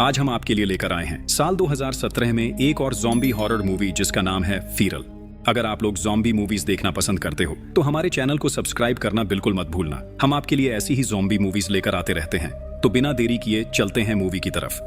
आज हम आपके लिए लेकर आए हैं साल 2017 में एक और ज़ॉम्बी हॉरर मूवी जिसका नाम है फीरल। अगर आप लोग ज़ॉम्बी मूवीज देखना पसंद करते हो तो हमारे चैनल को सब्सक्राइब करना बिल्कुल मत भूलना। हम आपके लिए ऐसी ही ज़ॉम्बी मूवीज लेकर आते रहते हैं। तो बिना देरी किए चलते हैं मूवी की तरफ।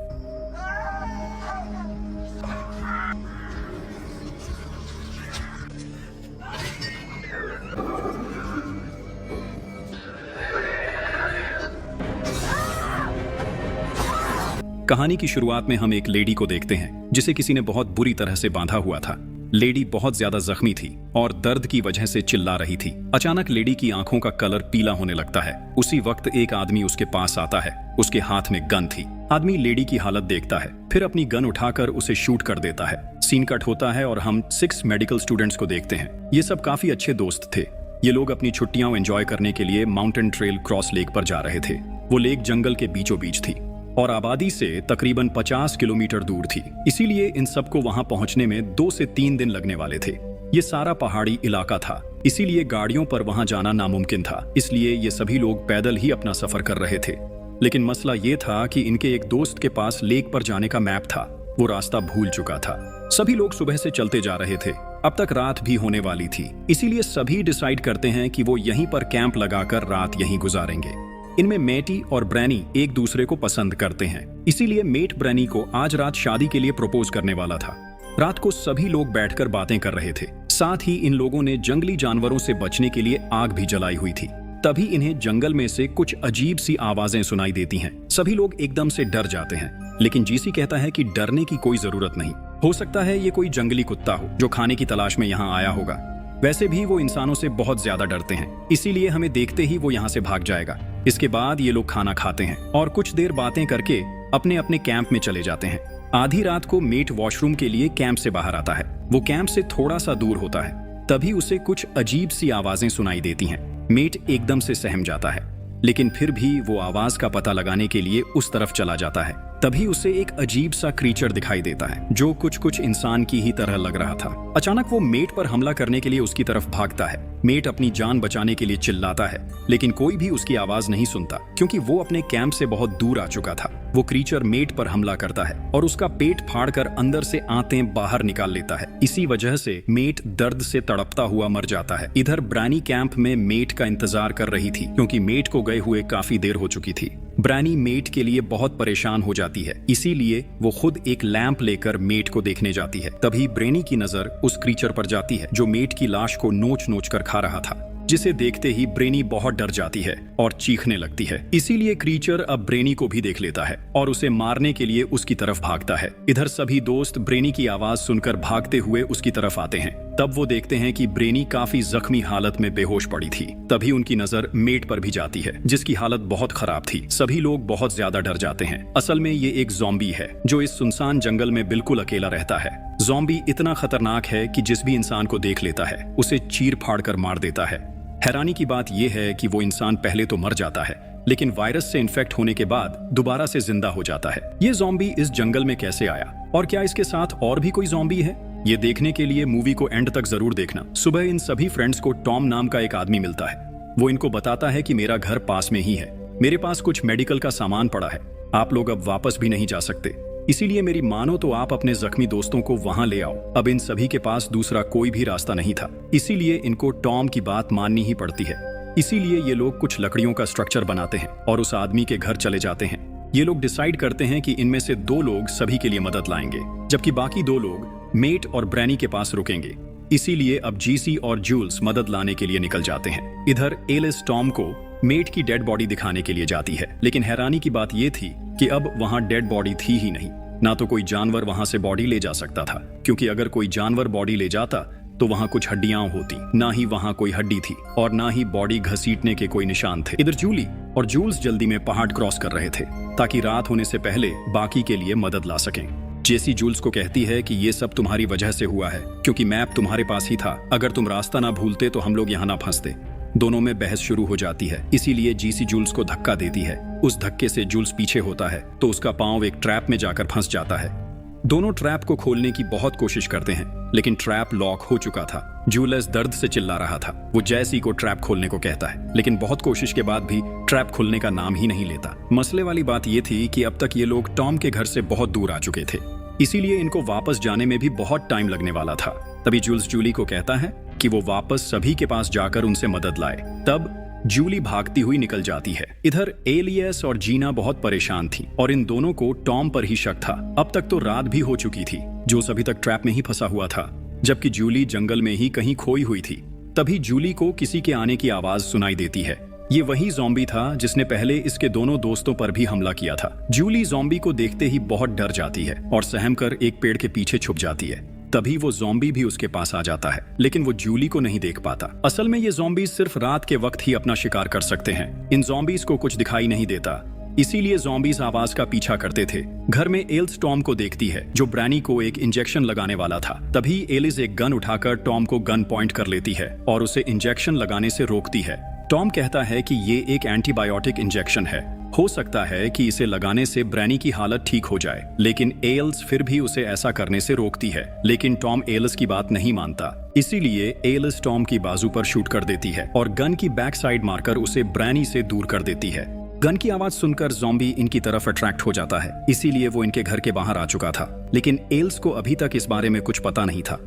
कहानी की शुरुआत में हम एक लेडी को देखते हैं जिसे किसी ने बहुत बुरी तरह से बांधा हुआ था। लेडी बहुत ज्यादा जख्मी थी और दर्द की वजह से चिल्ला रही थी। अचानक लेडी की आंखों का कलर पीला होने लगता है। उसी वक्त एक आदमी उसके पास आता है। उसके हाथ में गन थी। आदमी लेडी की हालत देखता है, फिर अपनी गन उठाकर उसे शूट कर देता है। सीन कट होता है और हम 6 मेडिकल स्टूडेंट्स को देखते हैं। ये सब काफी अच्छे दोस्त थे। ये लोग अपनी छुट्टियां एंजॉय करने के लिए माउंटेन ट्रेल क्रॉस लेक पर जा रहे थे। वो लेक जंगल के बीचों बीच थी और आबादी से तकरीबन 50 किलोमीटर दूर थी। इसीलिए इन सबको वहां पहुंचने में 2 से 3 दिन लगने वाले थे। ये सारा पहाड़ी इलाका था, इसीलिए गाड़ियों पर वहां जाना नामुमकिन था। इसलिए ये सभी लोग पैदल ही अपना सफर कर रहे थे। लेकिन मसला ये था कि इनके एक दोस्त के पास लेक पर जाने का मैप था। वो रास्ता भूल चुका था। सभी लोग सुबह से चलते जा रहे थे। अब तक रात भी होने वाली थी, इसीलिए सभी डिसाइड करते हैं कि वो यहीं पर कैंप लगाकर रात यहीं गुजारेंगे। इनमें मेटी और ब्रैनी एक दूसरे को पसंद करते हैं, इसीलिए मेट ब्रैनी को आज रात शादी के लिए प्रपोज करने वाला था। रात को सभी लोग बैठकर बातें कर रहे थे। साथ ही इन लोगों ने जंगली जानवरों से बचने के लिए आग भी जलाई हुई थी। तभी इन्हें जंगल में से कुछ अजीब सी आवाजें सुनाई देती हैं। सभी लोग एकदम से डर जाते हैं, लेकिन जीसी कहता है कि डरने की कोई जरूरत नहीं। हो सकता है ये कोई जंगली कुत्ता हो जो खाने की तलाश में यहाँ आया होगा। वैसे भी वो इंसानों से बहुत ज्यादा डरते हैं, इसीलिए हमें देखते ही वो यहाँ से भाग जाएगा। इसके बाद ये लोग खाना खाते हैं और कुछ देर बातें करके अपने अपने कैंप में चले जाते हैं। आधी रात को मेट वॉशरूम के लिए कैंप से बाहर आता है। वो कैंप से थोड़ा सा दूर होता है। तभी उसे कुछ अजीब सी आवाजें सुनाई देती हैं। मेट एकदम से सहम जाता है, लेकिन फिर भी वो आवाज का पता लगाने के लिए उस तरफ चला जाता है। तभी उसे एक अजीब सा क्रीचर दिखाई देता है जो कुछ इंसान की ही तरह लग रहा था। अचानक वो मेट पर हमला करने के लिए उसकी तरफ भागता है। मेट अपनी जान बचाने के लिए चिल्लाता है, लेकिन कोई भी उसकी आवाज नहीं सुनता क्योंकि वो अपने कैंप से बहुत दूर आ चुका था। वो क्रीचर मेट पर हमला करता है और उसका पेट फाड़कर अंदर से आंतें बाहर निकाल लेता है। इसी वजह से मेट दर्द से तड़पता हुआ मर जाता है। इधर ब्रैनी कैंप में मेट का इंतजार कर रही थी क्योंकि मेट को गए हुए काफी देर हो चुकी थी। ब्रैनी मेट के लिए बहुत परेशान हो जाती है, इसीलिए वो खुद एक लैंप लेकर मेट को देखने जाती है। तभी ब्रैनी की नजर उस क्रीचर पर जाती है जो मेट की लाश को नोच नोच कर खा रहा था, जिसे देखते ही ब्रेनी बहुत डर जाती है और चीखने लगती है। इसीलिए क्रीचर अब ब्रेनी को भी देख लेता है और उसे मारने के लिए उसकी तरफ भागता है। इधर सभी दोस्त ब्रेनी की आवाज सुनकर भागते हुए उसकी तरफ आते हैं। तब वो देखते हैं कि ब्रेनी काफी जख्मी हालत में बेहोश पड़ी थी। तभी उनकी नजर मेट पर भी जाती है जिसकी हालत बहुत खराब थी। सभी लोग बहुत ज्यादा डर जाते हैं। असल में ये एक ज़ॉम्बी है जो इस सुनसान जंगल में बिल्कुल अकेला रहता है। ज़ॉम्बी इतना खतरनाक है कि जिस भी इंसान को देख लेता है उसे चीर फाड़ कर मार देता है। हैरानी की बात यह है कि वो इंसान पहले तो मर जाता है, लेकिन वायरस से इन्फेक्ट होने के बाद दोबारा से जिंदा हो जाता है। ये ज़ॉम्बी इस जंगल में कैसे आया और क्या इसके साथ और भी कोई ज़ॉम्बी है? ये देखने के लिए मूवी को एंड तक जरूर देखना। सुबह इन सभी फ्रेंड्स को टॉम नाम का एक आदमी मिलता है। वो इनको बताता है कि मेरा घर पास में ही है, मेरे पास कुछ मेडिकल का सामान पड़ा है, आप लोग अब वापस भी नहीं जा सकते, इसीलिए मेरी मानो तो आप अपने जख्मी दोस्तों को वहां ले आओ। अब इन सभी के पास दूसरा कोई भी रास्ता नहीं था, इसीलिए इनको टॉम की बात माननी ही पड़ती है। इसीलिए ये लोग कुछ लकड़ियों का स्ट्रक्चर बनाते हैं और उस आदमी के घर चले जाते हैं। ये लोग डिसाइड करते हैं कि इनमें से 2 लोग सभी के लिए मदद लाएंगे, जबकि बाकी 2 लोग मेट और ब्रैनी के पास रुकेंगे। इसीलिए अब जीसी और जूल्स मदद लाने के लिए निकल जाते हैं। इधर एलिस टॉम को मेट की डेड बॉडी दिखाने के लिए जाती है, लेकिन हैरानी की बात यह थी कि अब वहां डेड बॉडी थी ही नहीं। ना तो कोई जानवर वहां से बॉडी ले जा सकता था, क्योंकि अगर कोई जानवर बॉडी ले जाता तो वहां कुछ हड्डियां होती, ना ही वहां कोई हड्डी थी और ना ही बॉडी घसीटने के कोई निशान थे। इधर जूली और जूल्स जल्दी में पहाड़ क्रॉस कर रहे थे ताकि रात होने से पहले बाकी के लिए मदद ला सकें। जेसी जूल्स को कहती है कि ये सब तुम्हारी वजह से हुआ है, क्योंकि मैप तुम्हारे पास ही था। अगर तुम रास्ता ना भूलते तो हम लोग यहाँ ना फंसते। दोनों में बहस शुरू हो जाती है, इसीलिए जीसी जूल्स को धक्का देती है। उस धक्के से जूल्स पीछे होता है तो उसका पांव एक ट्रैप में जाकर फंस जाता है। दोनों ट्रैप को खोलने की बहुत कोशिश करते हैं, लेकिन ट्रैप लॉक हो चुका था। जूलियस दर्द से चिल्ला रहा था। वो जैसी को ट्रैप खोलने को कहता है, लेकिन बहुत कोशिश के बाद भी ट्रैप खुलने का नाम ही नहीं लेता। मसले वाली बात ये थी कि अब तक ये लोग टॉम के घर से बहुत दूर आ चुके थे, इसीलिए इनको वापस जाने में भी बहुत टाइम लगने वाला था। तभी जूल्स जूली को कहता है कि वो वापस सभी के पास जाकर उनसे मदद लाए। तब जूली भागती हुई निकल जाती है। इधर एलियस और जीना बहुत परेशान थी और इन दोनों को टॉम पर ही शक था। अब तक तो रात भी हो चुकी थी, जो अभी तक ट्रैप में ही फंसा हुआ था, जबकि जूली जंगल में ही कहीं खोई हुई थी। तभी जूली को किसी के आने की आवाज सुनाई देती है। ये वही ज़ॉम्बी था जिसने पहले इसके दोनों दोस्तों पर भी हमला किया था। जूली ज़ॉम्बी को देखते ही बहुत डर जाती है और सहम कर एक पेड़ के पीछे छुप जाती है। तभी वो ज़ॉम्बी भी उसके पास आ जाता है, लेकिन वो जूली को नहीं देख पाता। असल में ये ज़ॉम्बीज सिर्फ रात के वक्त ही अपना शिकार कर सकते हैं। इन ज़ॉम्बीज को कुछ दिखाई नहीं देता, इसीलिए ज़ॉम्बीज आवाज का पीछा करते थे। घर में एल्स टॉम को देखती है, जो ब्रैनी को एक इंजेक्शन लगाने वाला था। तभी एलिस एक गन उठाकर टॉम को गन पॉइंट कर लेती है और उसे इंजेक्शन लगाने से रोकती है। टॉम कहता है कि ये एक एंटीबायोटिक इंजेक्शन है, हो सकता है कि इसे लगाने से ब्रैनी की हालत ठीक हो जाए, लेकिन एल्स फिर भी उसे ऐसा करने से रोकती है। लेकिन टॉम एल्स की बात नहीं मानता, इसीलिए एल्स टॉम की बाजू पर शूट कर देती है और गन की बैक साइड मारकर उसे ब्रैनी से दूर कर देती है। गन की आवाज सुनकर ज़ॉम्बी इनकी तरफ अट्रैक्ट हो जाता है, इसीलिए वो इनके घर के बाहर आ चुका था। लेकिन एल्स को अभी तक इस बारे में कुछ पता नहीं था।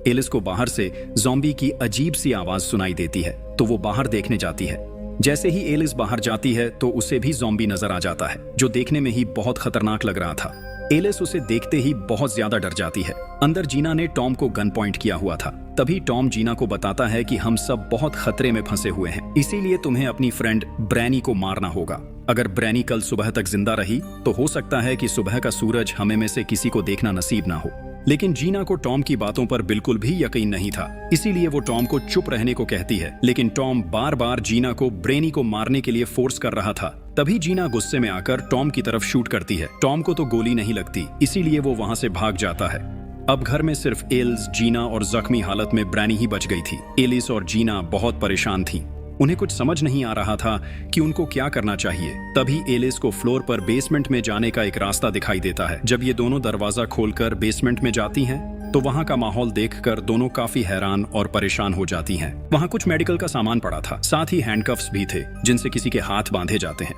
एलिस को बाहर से ज़ॉम्बी की अजीब सी आवाज सुनाई देती है, तो वो बाहर देखने जाती है। जैसे ही एलिस बाहर जाती है तो उसे भी ज़ॉम्बी नजर आ जाता है, जो देखने में ही बहुत खतरनाक लग रहा था। एलिस उसे देखते ही बहुत ज्यादा डर जाती है। अंदर जीना ने टॉम को गन पॉइंट किया हुआ था। तभी टॉम जीना को बताता है कि हम सब बहुत खतरे में फंसे हुए हैं, इसीलिए तुम्हें अपनी फ्रेंड ब्रैनी को मारना होगा। अगर ब्रैनी कल सुबह तक जिंदा रही तो हो सकता है कि सुबह का सूरज हमें में से किसी को देखना नसीब ना हो। लेकिन जीना को टॉम की बातों पर बिल्कुल भी यकीन नहीं था, इसीलिए वो टॉम को चुप रहने को कहती है। लेकिन टॉम बार बार जीना को ब्रैनी को मारने के लिए फोर्स कर रहा था। तभी जीना गुस्से में आकर टॉम की तरफ शूट करती है। टॉम को तो गोली नहीं लगती, इसीलिए वो वहां से भाग जाता है। अब घर में सिर्फ एल्स, जीना और जख्मी हालत में ब्रैनी ही बच गई थी। एलिस और जीना बहुत परेशान थी, उन्हें कुछ समझ नहीं आ रहा था कि उनको क्या करना चाहिए। तभी एलिस को फ्लोर पर बेसमेंट में जाने का एक रास्ता दिखाई देता है। जब ये दोनों दरवाजा खोलकर बेसमेंट में जाती हैं, तो वहां का माहौल देखकर दोनों काफी हैरान और परेशान हो जाती हैं। वहां कुछ मेडिकल का सामान पड़ा था, साथ ही हैंडकफ्स भी थे, जिनसे किसी के हाथ बांधे जाते हैं।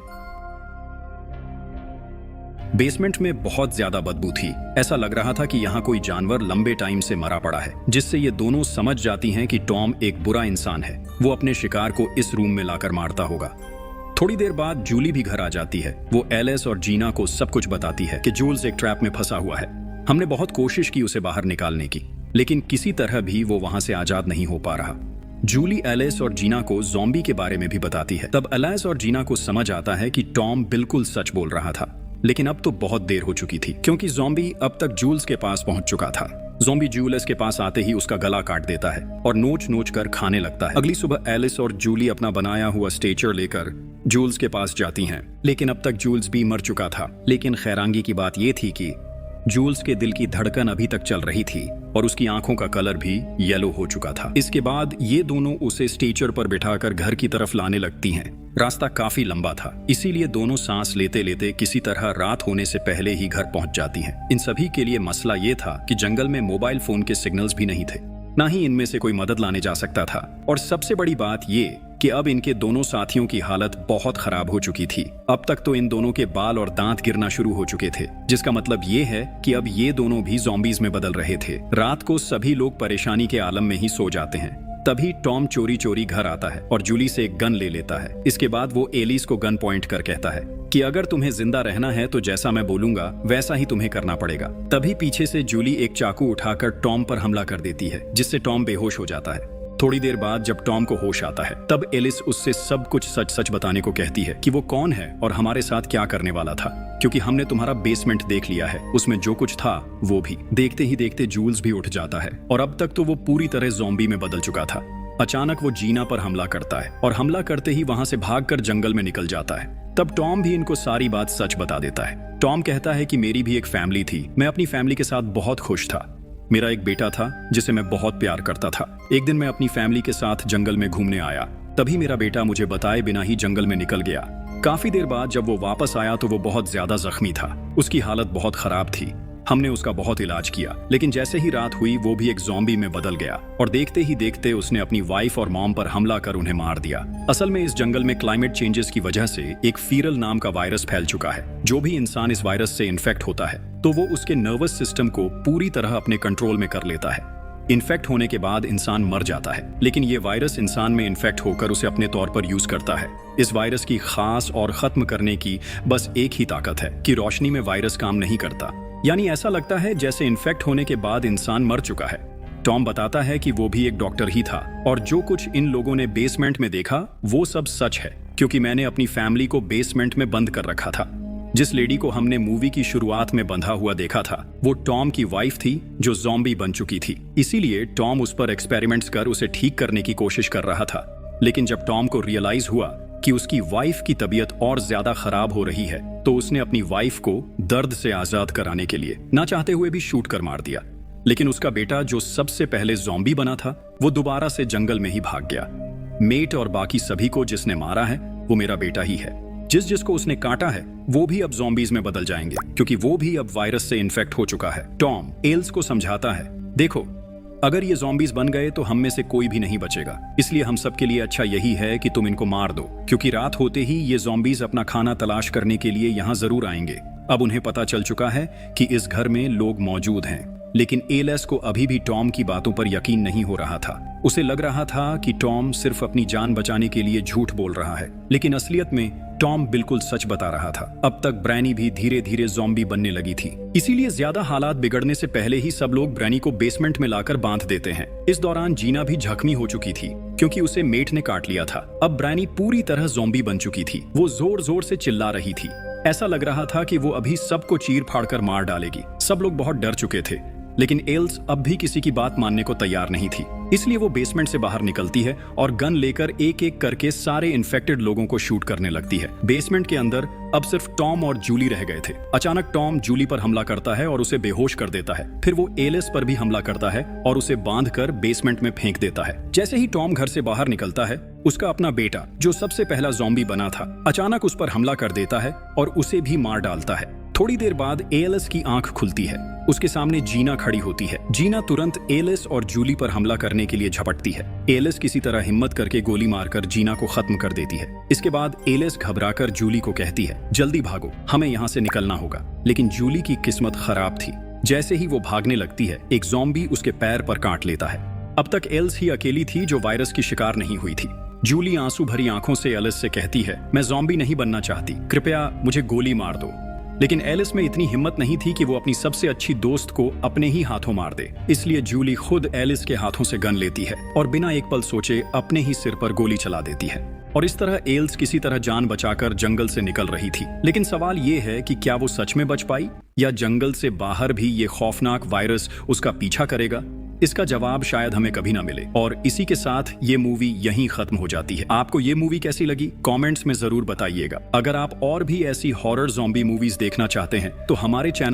बेसमेंट में बहुत ज्यादा बदबू थी। ऐसा लग रहा था कि यहाँ कोई जानवर लंबे टाइम से मरा पड़ा है, जिससे ये दोनों समझ जाती हैं कि टॉम एक बुरा इंसान है। वो अपने शिकार को इस रूम में लाकर मारता होगा। थोड़ी देर बाद जूली भी घर आ जाती है। वो एलिस और जीना को सब कुछ बताती है कि जूल्स एक ट्रैप में फंसा हुआ है। हमने बहुत कोशिश की उसे बाहर निकालने की, लेकिन किसी तरह भी वो वहां से आजाद नहीं हो पा रहा। जूली एलिस और जीना को ज़ॉम्बी के बारे में भी बताती है। तब एलिस और जीना को समझ आता है कि टॉम बिल्कुल सच बोल रहा था। लेकिन अब तो बहुत देर हो चुकी थी, क्योंकि ज़ॉम्बी अब तक जूल्स के पास पहुंच चुका था। ज़ॉम्बी जूलियस के पास आते ही उसका गला काट देता है और नोच नोच कर खाने लगता है। अगली सुबह एलिस और जूली अपना बनाया हुआ स्ट्रेचर लेकर जूल्स के पास जाती हैं, लेकिन अब तक जूल्स भी मर चुका था। लेकिन खैरांगी की बात यह थी कि जूल्स के दिल की धड़कन अभी तक चल रही थी और उसकी आंखों का कलर भी येलो हो चुका था। इसके बाद ये दोनों उसे स्ट्रेचर पर बिठाकर घर की तरफ लाने लगती हैं। रास्ता काफी लंबा था, इसीलिए दोनों सांस लेते लेते किसी तरह रात होने से पहले ही घर पहुंच जाती हैं। इन सभी के लिए मसला ये था कि जंगल में मोबाइल फोन के सिग्नल्स भी नहीं थे, ना ही इनमें से कोई मदद लाने जा सकता था। और सबसे बड़ी बात ये कि अब इनके दोनों साथियों की हालत बहुत खराब हो चुकी थी। अब तक तो इन दोनों के बाल और दांत गिरना शुरू हो चुके थे, जिसका मतलब ये है कि अब ये दोनों भी ज़ॉम्बीज में बदल रहे थे। रात को सभी लोग परेशानी के आलम में ही सो जाते हैं। तभी टॉम चोरी चोरी घर आता है और जूली से एक गन ले लेता है। इसके बाद वो एलिस को गन पॉइंट कर कहता है कि अगर तुम्हें जिंदा रहना है तो जैसा मैं बोलूंगा वैसा ही तुम्हें करना पड़ेगा। तभी पीछे से जूली एक चाकू उठाकर टॉम पर हमला कर देती है, जिससे टॉम बेहोश हो जाता है। थोड़ी देर बाद जब टॉम को होश आता है, तब एलिस उससे सब कुछ सच सच बताने को कहती है कि वो कौन है और हमारे साथ क्या करने वाला था, क्योंकि हमने तुम्हारा बेसमेंट देख लिया है, उसमें जो कुछ था वो भी। देखते ही देखते जूल्स भी उठ जाता है और अब तक तो वो पूरी तरह ज़ॉम्बी में बदल चुका था। अचानक वो जीना पर हमला करता है और हमला करते ही वहां से भागकर जंगल में निकल जाता है। तब टॉम भी इनको सारी बात सच बता देता है। टॉम कहता है कि मेरी भी एक फैमिली थी, मैं अपनी फैमिली के साथ बहुत खुश था। मेरा एक बेटा था जिसे मैं बहुत प्यार करता था। एक दिन मैं अपनी फैमिली के साथ जंगल में घूमने आया, तभी मेरा बेटा मुझे बताए बिना ही जंगल में निकल गया। काफी देर बाद जब वो वापस आया तो वो बहुत ज्यादा जख्मी था, उसकी हालत बहुत खराब थी। हमने उसका बहुत इलाज किया, लेकिन जैसे ही रात हुई वो भी एक ज़ॉम्बी में बदल गया और देखते ही देखते उसने अपनी वाइफ और मॉम पर हमला कर उन्हें मार दिया। असल में इस जंगल में क्लाइमेट चेंजेस की वजह से एक फीरल नाम का वायरस फैल चुका है। जो भी इंसान इस वायरस से इन्फेक्ट होता है तो वो उसके नर्वस सिस्टम को पूरी तरह अपने कंट्रोल में कर लेता है। इन्फेक्ट होने के बाद इंसान मर जाता है, लेकिन ये वायरस इंसान में इन्फेक्ट होकर उसे अपने तौर पर यूज करता है। इस वायरस की खास और खत्म करने की बस एक ही ताकत है कि रोशनी में वायरस काम नहीं करता, यानी ऐसा लगता है जैसे इन्फेक्ट होने के बाद इंसान मर चुका है। टॉम बताता है कि वो भी एक डॉक्टर ही था और जो कुछ इन लोगों ने बेसमेंट में देखा वो सब सच है, क्योंकि मैंने अपनी फैमिली को बेसमेंट में बंद कर रखा था। जिस लेडी को हमने मूवी की शुरुआत में बंधा हुआ देखा था वो टॉम की वाइफ थी जो ज़ॉम्बी बन चुकी थी। इसीलिए टॉम उस पर एक्सपेरिमेंट्स कर उसे ठीक करने की कोशिश कर रहा था। लेकिन जब टॉम को रियलाइज हुआ कि उसकी वाइफ की तबीयत और ज्यादा खराब हो रही है तो उसने अपनी वाइफ को दर्द से आजाद कराने के लिए ना चाहते हुए भी शूट कर मार दिया। लेकिन उसका बेटा जो सबसे पहले ज़ॉम्बी बना था वो दोबारा से जंगल में ही भाग गया। मेट और बाकी सभी को जिसने मारा है वो मेरा बेटा ही है। जिसको उसने काटा है वो भी अब ज़ॉम्बीज में बदल जाएंगे, क्योंकि वो भी अब वायरस से इन्फेक्ट हो चुका है। टॉम एल्स को समझाता है, देखो अगर ये ज़ॉम्बीज बन गए तो हम में से कोई भी नहीं बचेगा, इसलिए हम सब के लिए अच्छा यही है कि तुम इनको मार दो, क्योंकि रात होते ही ये ज़ॉम्बीज अपना खाना तलाश करने के लिए यहाँ जरूर आएंगे। अब उन्हें पता चल चुका है कि इस घर में लोग मौजूद हैं, लेकिन एलेस को अभी भी टॉम की बातों पर यकीन नहीं हो रहा था। उसे लग रहा था कि टॉम सिर्फ अपनी जान बचाने के लिए झूठ बोल रहा है, लेकिन असलियत में टॉम बिल्कुल सच बता रहा था। अब तक ब्रैनी भी धीरे धीरे ज़ॉम्बी बनने लगी थी, इसीलिए ज्यादा हालात बिगड़ने से पहले ही सब लोग ब्रैनी को बेसमेंट में लाकर बांध देते हैं। इस दौरान जीना भी जख्मी हो चुकी थी क्योंकि उसे मेट ने काट लिया था। अब ब्रैनी पूरी तरह ज़ॉम्बी बन चुकी थी। वो जोर जोर से चिल्ला रही थी, ऐसा लग रहा था कि वो अभी सबको चीर फाड़ कर मार डालेगी। सब लोग बहुत डर चुके थे, लेकिन एल्स अब भी किसी की बात मानने को तैयार नहीं थी। इसलिए वो बेसमेंट से बाहर निकलती है और गन लेकर एक एक करके सारे इन्फेक्टेड लोगों को शूट करने लगती है। बेसमेंट के अंदर अब सिर्फ टॉम और जूली रह गए थे। अचानक टॉम जूली पर हमला करता है और उसे बेहोश कर देता है। फिर वो एलिस पर भी हमला करता है और उसे बांधकर बेसमेंट में फेंक देता है। जैसे ही टॉम घर से बाहर निकलता है, उसका अपना बेटा जो सबसे पहला ज़ॉम्बी बना था अचानक उस पर हमला कर देता है और उसे भी मार डालता है। थोड़ी देर बाद एलिस की आंख खुलती है। उसके सामने जीना खड़ी होती है। जीना तुरंत एलिस और जूली पर हमला करने के लिए झपटती है। एलिस किसी तरह हिम्मत करके गोली मारकर जीना को खत्म कर देती है। इसके बाद एलिस घबराकर जूली को कहती है, जल्दी भागो, हमें यहाँ से निकलना होगा। लेकिन जूली की किस्मत खराब थी। जैसे ही वो भागने लगती है, एक ज़ॉम्बी उसके पैर पर काट लेता है। अब तक एल्स ही अकेली थी जो वायरस की शिकार नहीं हुई थी। जूली आंसू भरी आंखों से एलिस से कहती है, मैं ज़ॉम्बी नहीं बनना चाहती, कृपया मुझे गोली मार दो। लेकिन एलिस में इतनी हिम्मत नहीं थी कि वो अपनी सबसे अच्छी दोस्त को अपने ही हाथों मार दे। इसलिए जूली खुद एलिस के हाथों से गन लेती है और बिना एक पल सोचे अपने ही सिर पर गोली चला देती है। और इस तरह एल्स किसी तरह जान बचाकर जंगल से निकल रही थी। लेकिन सवाल ये है कि क्या वो सच में बच पाई या जंगल से बाहर भी ये खौफनाक वायरस उसका पीछा करेगा? इसका जवाब शायद हमें कभी ना मिले। और इसी के साथ ये मूवी यहीं खत्म हो जाती है। आपको ये मूवी कैसी लगी कमेंट्स में जरूर बताइएगा। अगर आप और भी ऐसी हॉरर ज़ॉम्बी मूवीज देखना चाहते हैं तो हमारे चैनल